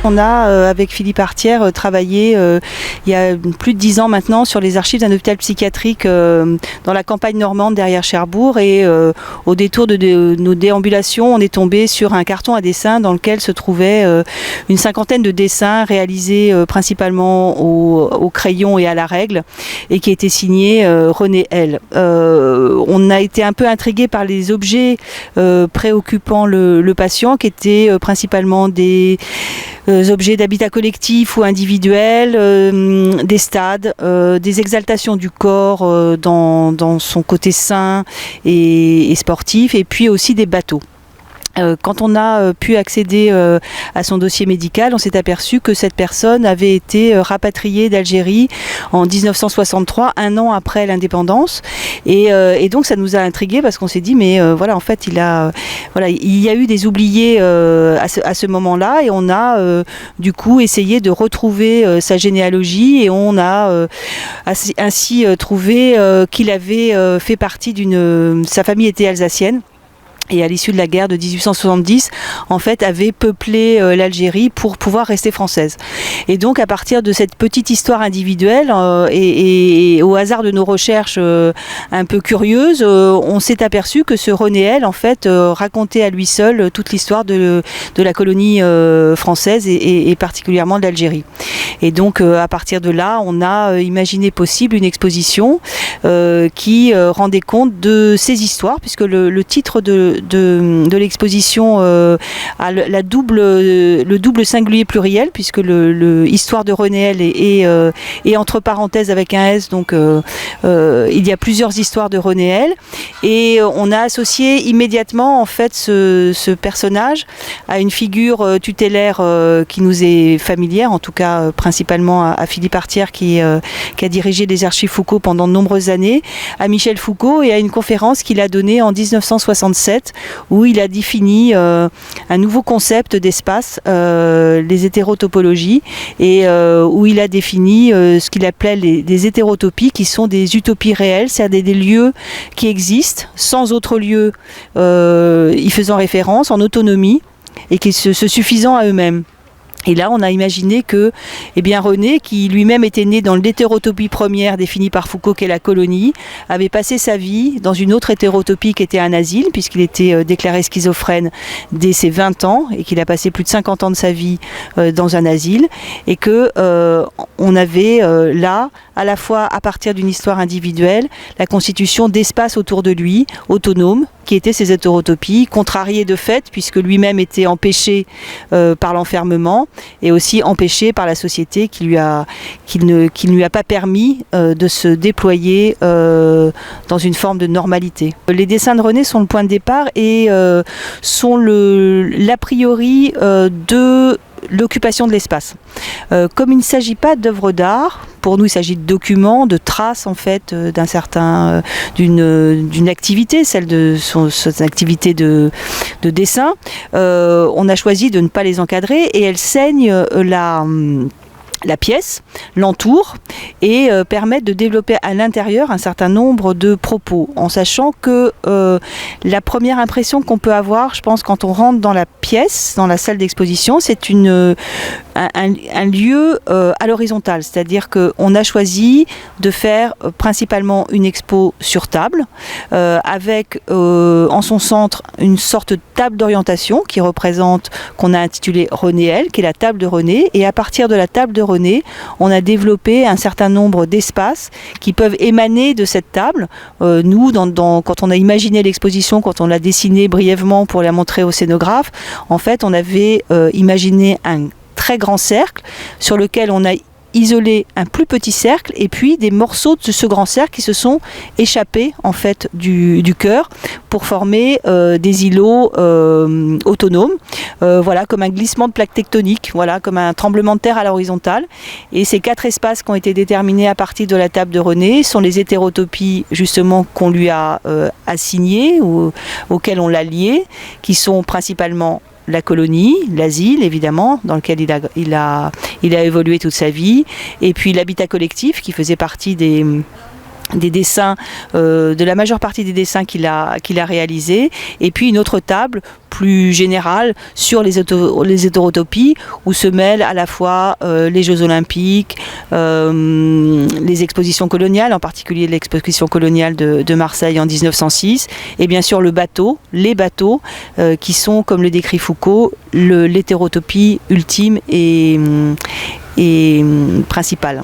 On a, avec Philippe Artière, travaillé il y a plus de 10 ans maintenant sur les archives d'un hôpital psychiatrique dans la campagne normande derrière Cherbourg. Et au détour de nos déambulations, on est tombé sur un carton à dessin dans lequel se trouvaient une cinquantaine de dessins réalisés principalement au crayon et à la règle et qui étaient signés René L. On a été un peu intrigué par les objets préoccupant le patient, qui étaient principalement des objets d'habitat collectif ou individuel, des stades, des exaltations du corps dans son côté sain et sportif, et puis aussi des bateaux. Quand on a pu accéder à son dossier médical, on s'est aperçu que cette personne avait été rapatriée d'Algérie en 1963, un an après l'indépendance. Et donc ça nous a intrigués parce qu'on s'est dit, mais voilà, en fait, il y a eu des oubliés à ce moment-là, et on a du coup essayé de retrouver sa généalogie, et on a ainsi trouvé qu'il avait fait partie sa famille était alsacienne. Et à l'issue de la guerre de 1870, en fait, avait peuplé l'Algérie pour pouvoir rester française. Et donc, à partir de cette petite histoire individuelle et au hasard de nos recherches un peu curieuses, on s'est aperçu que ce René L, en fait, racontait à lui seul toute l'histoire de la colonie française et particulièrement de l'Algérie. Et donc, à partir de là, on a imaginé possible une exposition qui rendait compte de ces histoires, puisque le titre de l'exposition a le double singulier pluriel, puisque l'histoire de René L est entre parenthèses avec un S, donc il y a plusieurs histoires de René L, et on a associé immédiatement en fait ce personnage à une figure tutélaire qui nous est familière, en tout cas principalement à Philippe Artière qui a dirigé les archives Foucault pendant de nombreuses années, à Michel Foucault, et à une conférence qu'il a donnée en 1967 où il a défini un nouveau concept d'espace, les hétérotopologies, et où il a défini ce qu'il appelait des hétérotopies, qui sont des utopies réelles, c'est-à-dire des lieux qui existent sans autre lieu y faisant référence, en autonomie, et qui se suffisant à eux-mêmes. Et là, on a imaginé que René, qui lui-même était né dans l'hétérotopie première définie par Foucault, qu'est la colonie, avait passé sa vie dans une autre hétérotopie qui était un asile, puisqu'il était déclaré schizophrène dès ses 20 ans, et qu'il a passé plus de 50 ans de sa vie dans un asile, et que on avait là, à la fois à partir d'une histoire individuelle, la constitution d'espaces autour de lui, autonomes, qui étaient ces hétérotopies, contrariées de fait, puisque lui-même était empêché par l'enfermement, et aussi empêché par la société qui ne lui a pas permis de se déployer dans une forme de normalité. Les dessins de René sont le point de départ et sont l'a priori de l'occupation de l'espace. Comme il ne s'agit pas d'œuvres d'art, pour nous il s'agit de documents, de traces en fait d'une activité, celle de son activité de dessin. On a choisi de ne pas les encadrer, et elles saignent la pièce, l'entoure, et permettent de développer à l'intérieur un certain nombre de propos, en sachant que la première impression qu'on peut avoir, je pense, quand on rentre dans la pièce, dans la salle d'exposition, c'est un lieu à l'horizontale, c'est-à-dire qu'on a choisi de faire principalement une expo sur table, avec en son centre une sorte de table d'orientation qu'on a intitulée René L, qui est la table de René, et à partir de la table de René, on a développé un certain nombre d'espaces qui peuvent émaner de cette table. Nous, quand on a imaginé l'exposition, quand on l'a dessinée brièvement pour la montrer au scénographe, en fait, on avait imaginé un très grand cercle sur lequel on a isolé un plus petit cercle, et puis des morceaux de ce grand cercle qui se sont échappés en fait du cœur pour former des îlots autonomes, voilà, comme un glissement de plaques tectoniques, voilà, comme un tremblement de terre à l'horizontale. Et ces 4 espaces qui ont été déterminés à partir de la table de René sont les hétérotopies justement qu'on lui a assignées ou auxquelles on l'a lié, qui sont principalement la colonie, l'asile évidemment, dans lequel il a évolué toute sa vie, et puis l'habitat collectif qui faisait partie des des dessins, de la majeure partie des dessins qu'il a réalisés, et puis une autre table plus générale sur les hétérotopies, où se mêlent à la fois les Jeux Olympiques, les expositions coloniales, en particulier l'exposition coloniale de Marseille en 1906, et bien sûr les bateaux, qui sont, comme le décrit Foucault, l'hétérotopie ultime et principale.